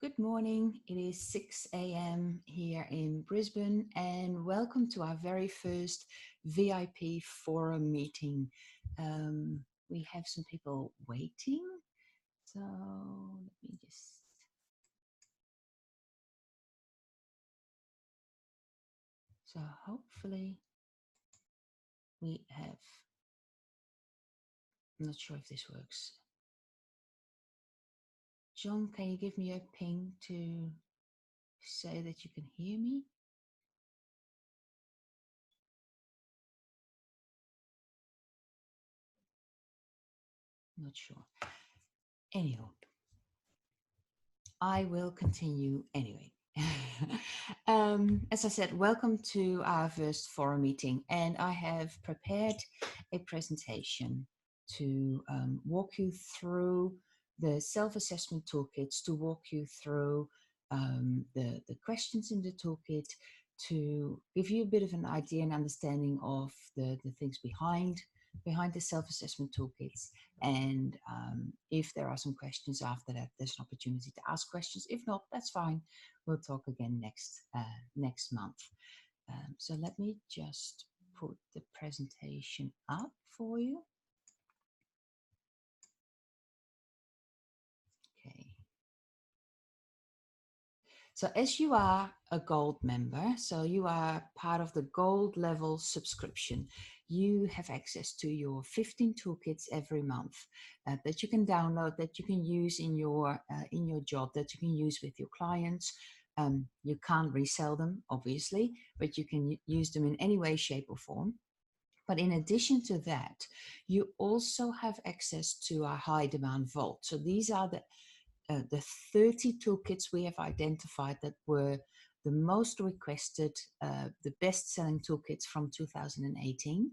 Good morning. It is 6 a.m. here in Brisbane, and welcome to our very first VIP forum meeting. We have some people waiting, so let me just. So hopefully we have. I'm not sure if this works. John, can you give me a ping to say that you can hear me? Not sure. Anyhow, I will continue anyway. As I said, welcome to our first forum meeting, and I have prepared a presentation to walk you through the self-assessment toolkits, to walk you through the questions in the toolkit, to give you a bit of an idea and understanding of the things behind the self-assessment toolkits. And if there are some questions after that, there's an opportunity to ask questions. If not, that's fine. We'll talk again next month. So let me just put the presentation up for you. Okay. So as you are a gold member, so you are part of the gold level subscription, you have access to your 15 toolkits every month that you can download, that you can use in your job, that you can use with your clients. You can't resell them, obviously, but you can use them in any way, shape, or form. But in addition to that, you also have access to our high demand vault. So these are the 30 toolkits we have identified that were the most requested, the best-selling toolkits from 2018.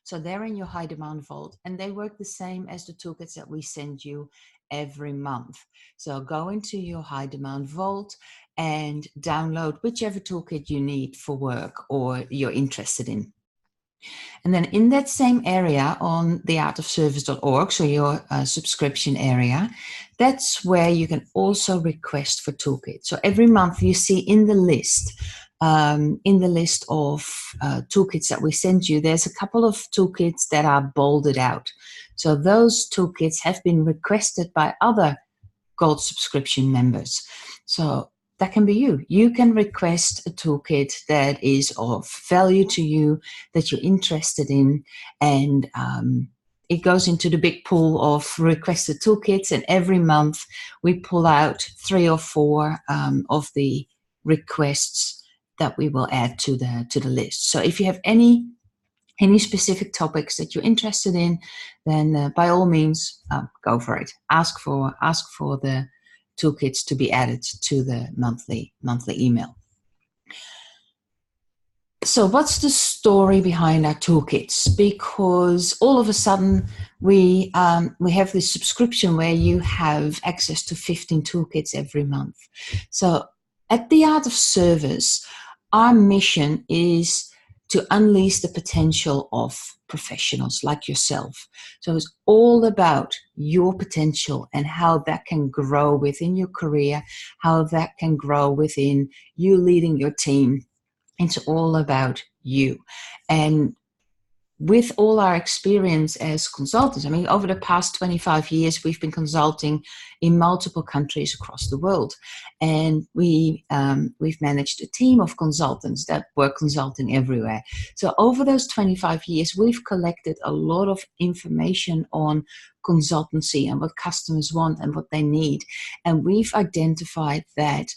So they're in your high demand vault, and they work the same as the toolkits that we send you every month. So go into your high demand vault and download whichever toolkit you need for work or you're interested in. And then in that same area on theartofservice.org, so your subscription area, that's where you can also request for toolkits. So every month you see in the list of toolkits that we send you, there's a couple of toolkits that are bolded out. So those toolkits have been requested by other gold subscription members. So that can be you. You can request a toolkit that is of value to you, that you're interested in, and it goes into the big pool of requested toolkits. And every month we pull out 3 or 4 of the requests that we will add to the list. So if you have any specific topics that you're interested in, then by all means, go for it. Ask for the toolkits to be added to the monthly email. So what's the story behind our toolkits? Because all of a sudden we have this subscription where you have access to 15 toolkits every month. So at the Art of Service, our mission is to unleash the potential of professionals like yourself. So it's all about your potential and how that can grow within your career, how that can grow within you leading your team. It's all about you. And with all our experience as consultants, I mean, over the past 25 years, we've been consulting in multiple countries across the world. And we've managed a team of consultants that were consulting everywhere. So over those 25 years, we've collected a lot of information on consultancy and what customers want and what they need. And we've identified that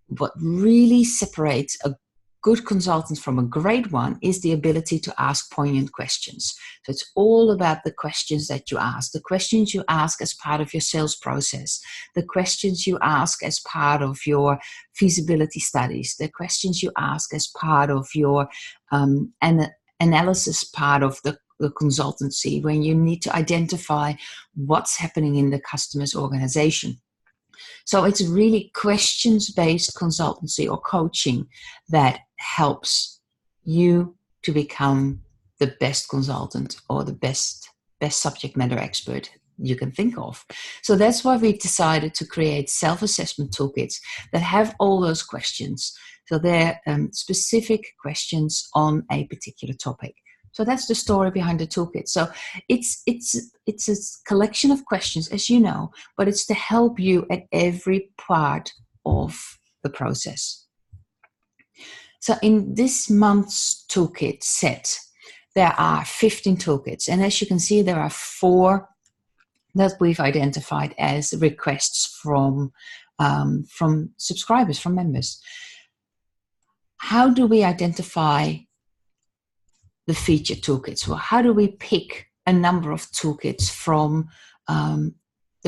what really separates a good consultant from a great one is the ability to ask poignant questions. So it's all about the questions that you ask, the questions you ask as part of your sales process, the questions you ask as part of your feasibility studies, the questions you ask as part of your analysis part of the consultancy, when you need to identify what's happening in the customer's organization. So it's really questions-based consultancy or coaching that helps you to become the best consultant or the best subject matter expert you can think of. So that's why we decided to create self-assessment toolkits that have all those questions. So they're specific questions on a particular topic. So that's the story behind the toolkit. So it's a collection of questions, as you know, but it's to help you at every part of the process. So in this month's toolkit set, there are 15 toolkits. And as you can see, there are 4 that we've identified as requests from subscribers, from members. How do we identify the featured toolkits? Well, how do we pick a number of toolkits from the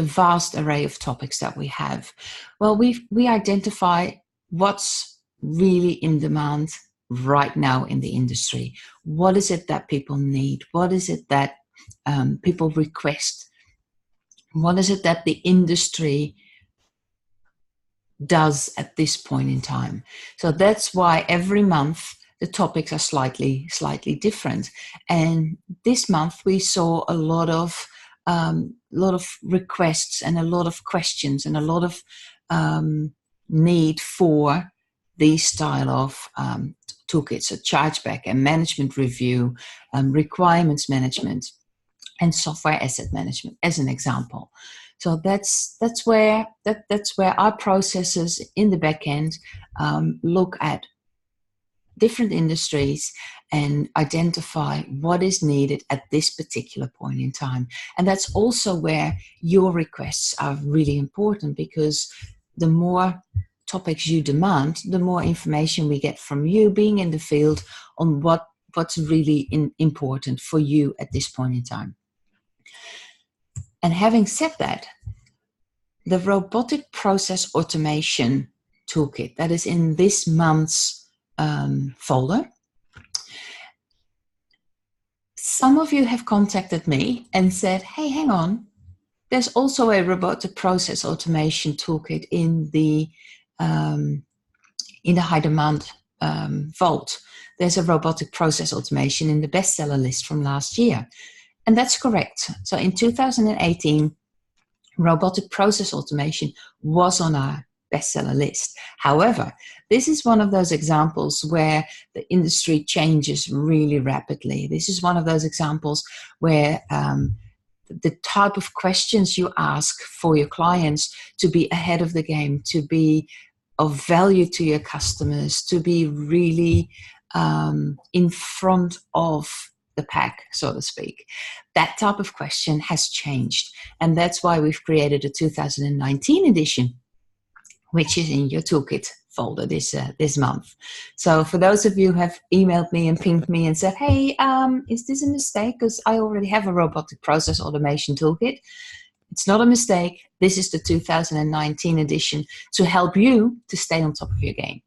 vast array of topics that we have? Well, we identify what's really in demand right now in the industry. What is it that people need? What is it that people request? What is it that the industry does at this point in time? So that's why every month the topics are slightly different. And this month we saw a lot of requests and a lot of questions and a lot of need for these style of toolkits, so chargeback and management review, requirements management, and software asset management, as an example. So that's where our processes in the back end look at different industries and identify what is needed at this particular point in time. And that's also where your requests are really important, because the more topics you demand, the more information we get from you being in the field on what's really important for you at this point in time. And having said that, the robotic process automation toolkit that is in this month's folder, some of you have contacted me and said, hey, hang on, there's also a robotic process automation toolkit in the high demand vault. There's a robotic process automation in the bestseller list from last year. And that's correct. So in 2018, robotic process automation was on our bestseller list. However, this is one of those examples where the industry changes really rapidly. This is one of those examples where the type of questions you ask for your clients to be ahead of the game, to be of value to your customers, to be really in front of the pack, so to speak. That type of question has changed. And that's why we've created a 2019 edition, which is in your toolkit folder this month. So for those of you who have emailed me and pinged me and said, hey, is this a mistake? Because I already have a robotic process automation toolkit. It's not a mistake. This is the 2019 edition to help you to stay on top of your game.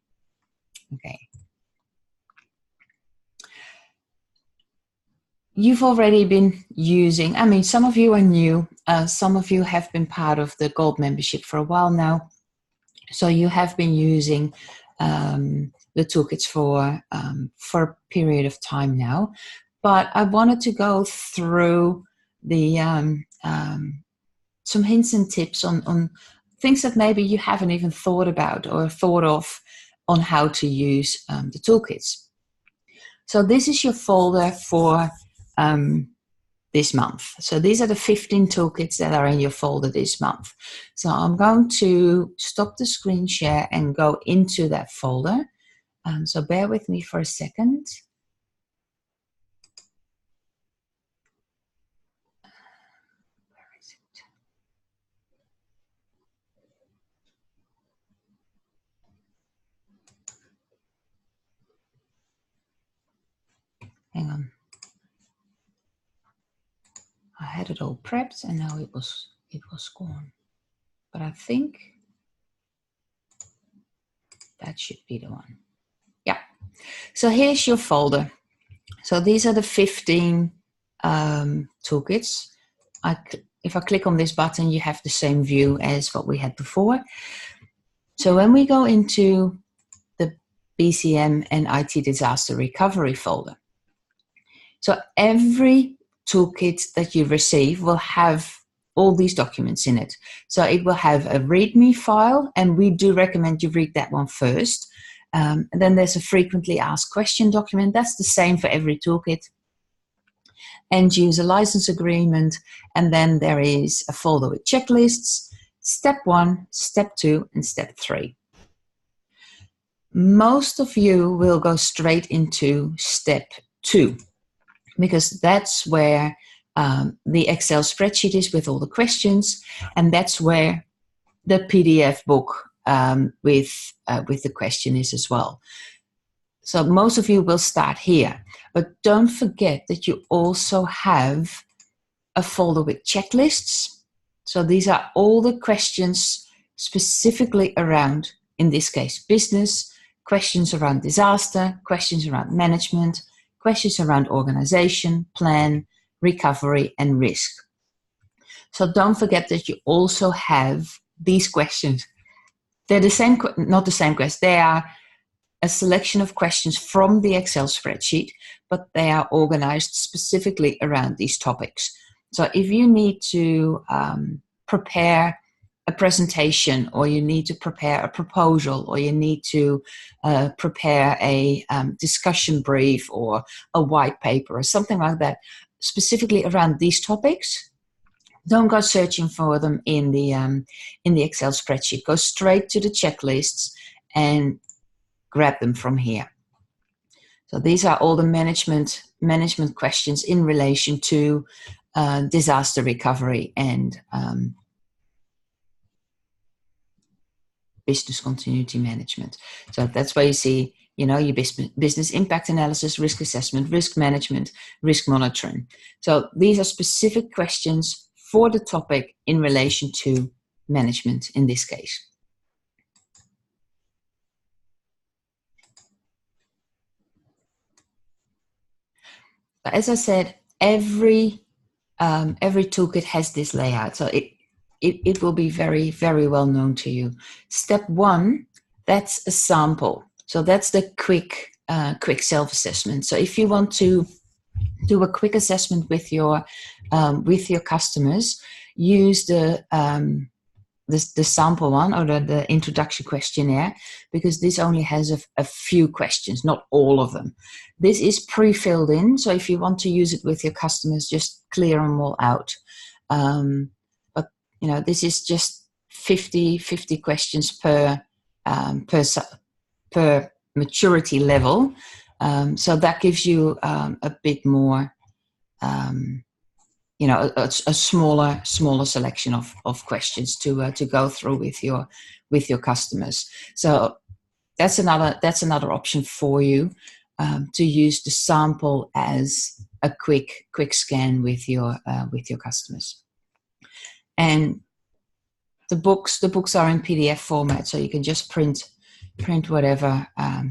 Okay. You've already been using, I mean, some of you are new. Some of you have been part of the Gold membership for a while now. So you have been using the toolkits for a period of time now. But I wanted to go through the some hints and tips on things that maybe you haven't even thought about or thought of on how to use the toolkits. So this is your folder for this month. So these are the 15 toolkits that are in your folder this month. So I'm going to stop the screen share and go into that folder. So bear with me for a second. Where is it? Hang on. I had it all prepped and now it was gone. But I think that should be the one. Yeah. So here's your folder. So these are the 15 toolkits. If I click on this button, you have the same view as what we had before. So when we go into the BCM and IT disaster recovery folder, so every toolkit that you receive will have all these documents in it. So it will have a README file, and we do recommend you read that one first. And then there's a frequently asked question document. That's the same for every toolkit. End user license agreement, and then there is a folder with checklists, step 1, step 2, and step 3. Most of you will go straight into step 2, because that's where the Excel spreadsheet is with all the questions, and that's where the PDF book with the question is as well. So most of you will start here, but don't forget that you also have a folder with checklists. So these are all the questions specifically around, in this case, business, questions around disaster, questions around management, questions around organization, plan, recovery, and risk. So don't forget that you also have these questions. They're the same, not the same questions. They are a selection of questions from the Excel spreadsheet, but they are organized specifically around these topics. So if you need to prepare a presentation, or you need to prepare a proposal, or you need to prepare a discussion brief or a white paper or something like that, specifically around these topics, don't go searching for them in the Excel spreadsheet. Go straight to the checklists and grab them from here. So these are all the management questions in relation to disaster recovery and business continuity management. So that's where you see, your business impact analysis, risk assessment, risk management, risk monitoring. So these are specific questions for the topic in relation to management in this case. As I said, every toolkit has this layout, so it will be very, very well known to you. Step 1, that's a sample. So that's the quick self-assessment. So if you want to do a quick assessment with your customers, use the sample one, or the introduction questionnaire, because this only has a few questions, not all of them. This is pre-filled in, so if you want to use it with your customers, just clear them all out. But this is just 50 questions per maturity level, so that gives you a bit more. A smaller selection of questions to go through with your customers. So that's another option for you, to use the sample as a quick scan with your customers. And the books are in PDF format, so you can just print whatever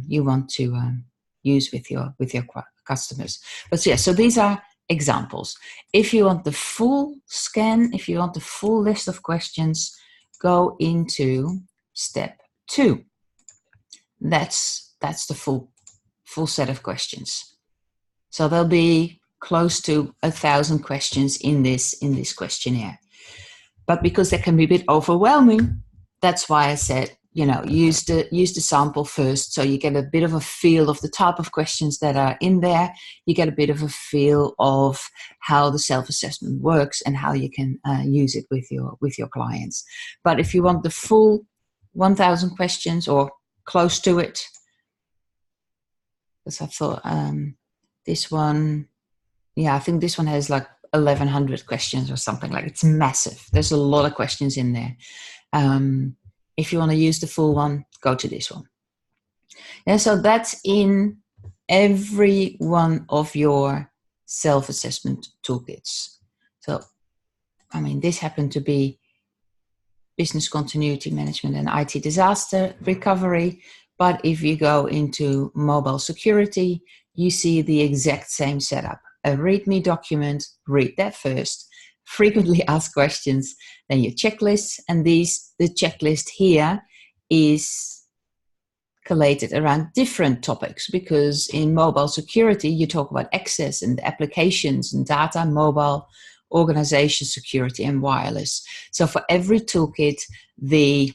you want to use with your customers. But yeah, so these are examples. If you want the full scan, if you want the full list of questions, go into step 2. That's the full set of questions. So there'll be close to 1,000 questions in this questionnaire. But because that can be a bit overwhelming, that's why I said, use the sample first, so you get a bit of a feel of the type of questions that are in there. You get a bit of a feel of how the self-assessment works and how you can use it with your clients. But if you want the full 1,000 questions or close to it, because I thought this one, I think this one has like 1,100 questions or something. Like, it's massive. There's a lot of questions in there. If you want to use the full one, go to this one. And so that's in every one of your self-assessment toolkits. So, this happened to be business continuity management and IT disaster recovery. But if you go into mobile security, you see the exact same setup. A README document, read that first. Frequently asked questions, then your checklists, and the checklist here is collated around different topics, because in mobile security you talk about access and applications and data, mobile organization, security, and wireless. So for every toolkit, the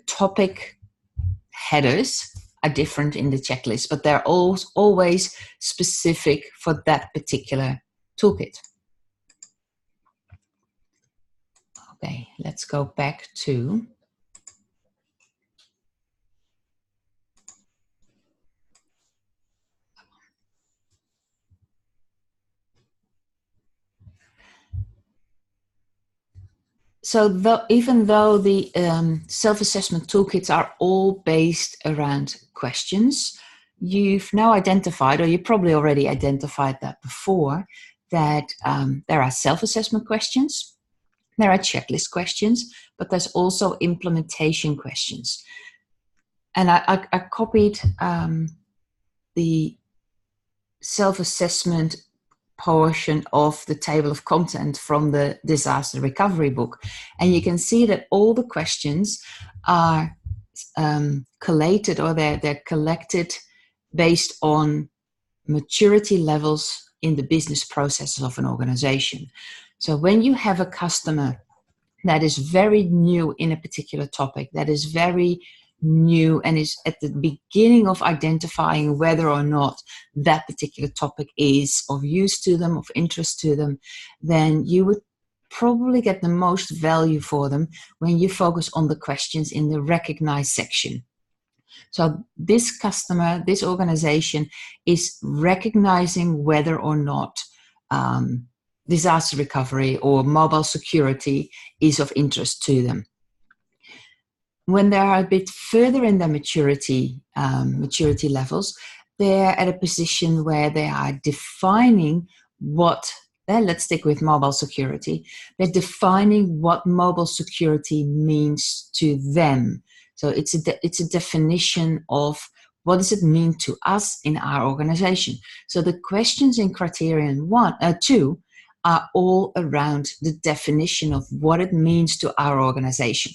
topic headers are different in the checklist, but they're always specific for that particular toolkit. Okay, let's go back to so even though the self-assessment toolkits are all based around questions, you've now identified, or you probably already identified that before, that there are self-assessment questions, there are checklist questions, but there's also implementation questions. And I copied the self-assessment portion of the table of content from the disaster recovery book. And you can see that all the questions are collated, or they're collected based on maturity levels in the business processes of an organization. So when you have a customer that is very new in a particular topic, that is very new and is at the beginning of identifying whether or not that particular topic is of use to them, of interest to them, then you would probably get the most value for them when you focus on the questions in the recognize section. So this customer, this organization is recognizing whether or not disaster recovery or mobile security is of interest to them. When they are a bit further in their maturity levels, they're at a position where they are defining what, let's stick with mobile security, they're defining what mobile security means to them. So it's a definition of what does it mean to us in our organization. So the questions in criterion 2 are all around the definition of what it means to our organization.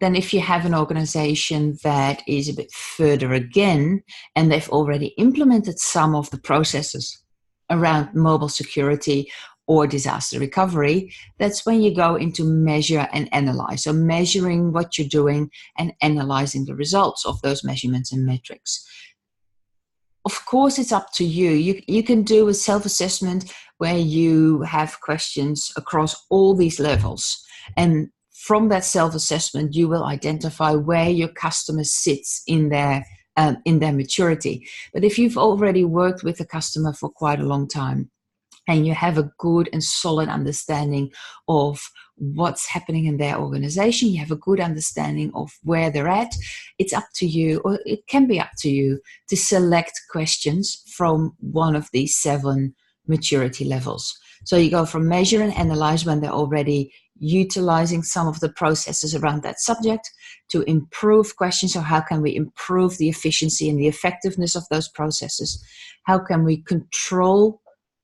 Then if you have an organization that is a bit further again, and they've already implemented some of the processes around mobile security or disaster recovery, that's when you go into measure and analyze. So measuring what you're doing and analyzing the results of those measurements and metrics. Of course, it's up to you. You can do a self-assessment where you have questions across all these levels. And from that self-assessment, you will identify where your customer sits in their maturity. But if you've already worked with a customer for quite a long time, and you have a good and solid understanding of what's happening in their organization, you have a good understanding of where they're at, it's up to you, or it can be up to you, to select questions from one of these 7 maturity levels. So you go from measure and analyze when they're already utilizing some of the processes around that subject, to improve questions. So how can we improve the efficiency and the effectiveness of those processes? How can we control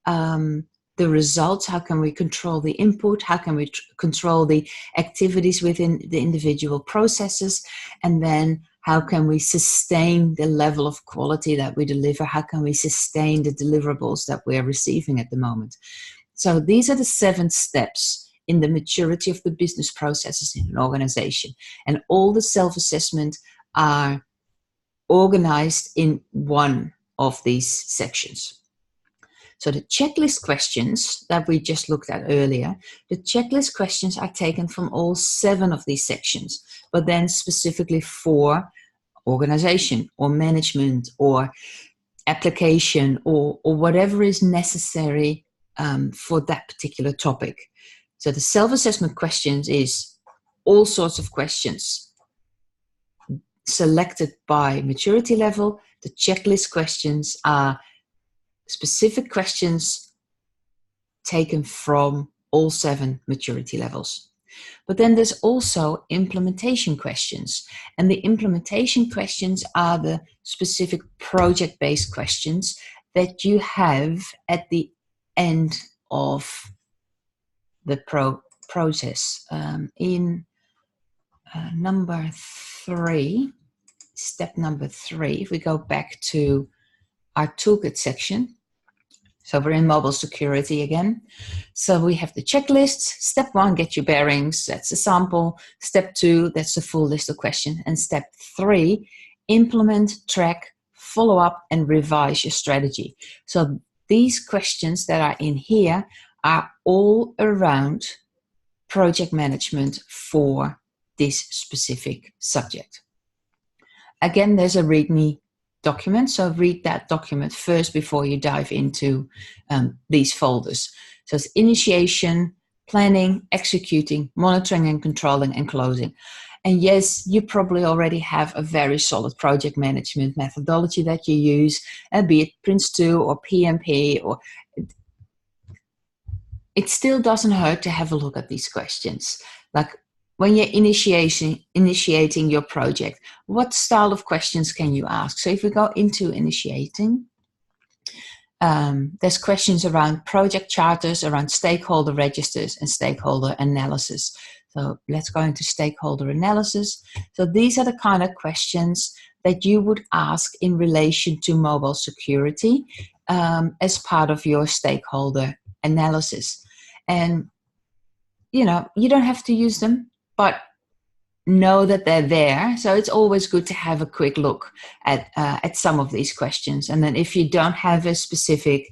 the results? How can we control the input? How can we control the activities within the individual processes? And then how can we sustain the level of quality that we deliver? How can we sustain the deliverables that we're receiving at the moment? So these are the 7 steps in the maturity of the business processes in an organization. And all the self-assessment are organized in one of these sections. So the checklist questions that we just looked at earlier, the checklist questions are taken from all 7 of these sections, but then specifically for organization or management or application or whatever is necessary for that particular topic. So the self-assessment questions is all sorts of questions selected by maturity level. The checklist questions are specific questions taken from all 7 maturity levels. But then there's also implementation questions. And the implementation questions are the specific project-based questions that you have at the end of the process. In number 3, step number 3, if we go back to our toolkit section, So we're in mobile security again. So we have the checklists. Step 1, get your bearings. That's a sample. Step 2, that's the full list of questions. And step 3, implement, track, follow up, and revise your strategy. So these questions that are in here are all around project management for this specific subject. Again, there's a README document, so read that document first before you dive into these folders. So it's initiation, planning, executing, monitoring and controlling, and closing. And yes, you probably already have a very solid project management methodology that you use, be it Prince2 or PMP, or it still doesn't hurt to have a look at these questions. Like, when you're initiating your project, what style of questions can you ask? So if we go into initiating, there's questions around project charters, around stakeholder registers, and stakeholder analysis. So let's go into stakeholder analysis. So these are the kind of questions that you would ask in relation to mobile security as part of your stakeholder analysis. And, you know, you don't have to use them, but know that they're there. So it's always good to have a quick look at some of these questions. And then if you don't have a specific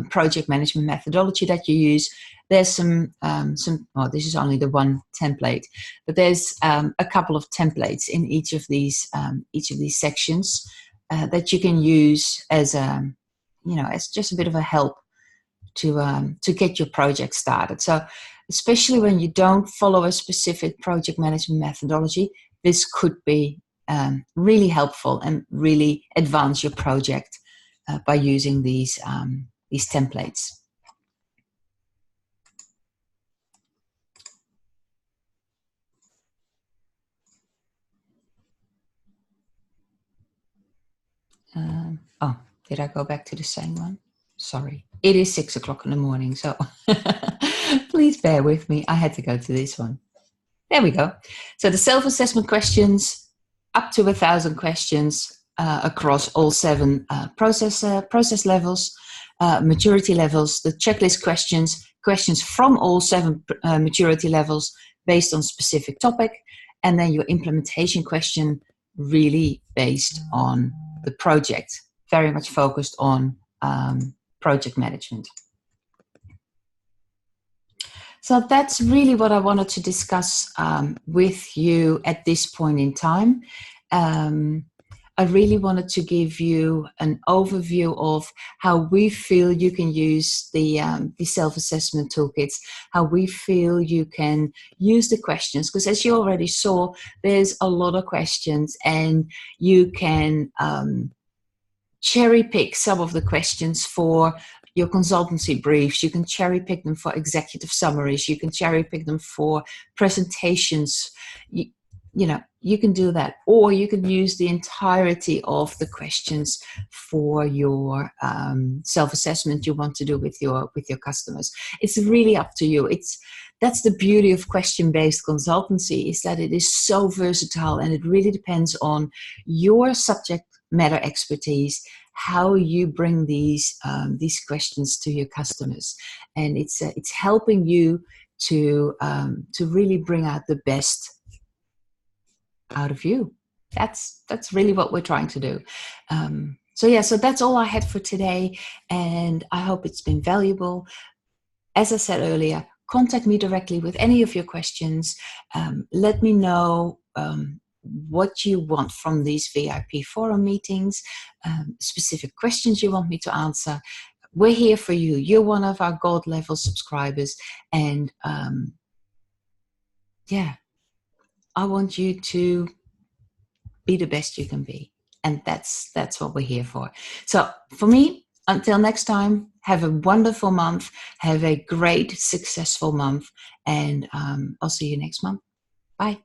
project management methodology that you use, there's some well, this is only the one template, but there's a couple of templates in each of these sections that you can use as as just a bit of a help to get your project started. So especially when you don't follow a specific project management methodology, this could be really helpful and really advance your project by using these templates. Oh, did I go back to the same one? Sorry. It is 6 o'clock in the morning, so please bear with me. I had to go to this one. There we go. So the self-assessment questions, up to 1,000 questions across all 7 process levels, maturity levels, the checklist questions from all 7 maturity levels based on specific topic, and then your implementation question really based on the project, very much focused on project management. So that's really what I wanted to discuss with you at this point in time. I really wanted to give you an overview of how we feel you can use the self-assessment toolkits, how we feel you can use the questions, because as you already saw, there's a lot of questions, and you can cherry pick some of the questions for your consultancy briefs. You can cherry pick them for executive summaries. You can cherry pick them for presentations. You can do that, or you can use the entirety of the questions for your self-assessment you want to do with your customers. It's really up to you. That's the beauty of question-based consultancy, is that it is so versatile, and it really depends on your subject matter expertise, how you bring these questions to your customers, and it's helping you to really bring out the best out of you. That's really what we're trying to do. So that's all I had for today, and I hope it's been valuable. As I said earlier, contact me directly with any of your questions. Let me know what you want from these VIP forum meetings, specific questions you want me to answer. We're here for you. You're one of our gold level subscribers, and I want you to be the best you can be, and that's what we're here for. So for me, until next time, have a wonderful month, have a great, successful month, and I'll see you next month. Bye.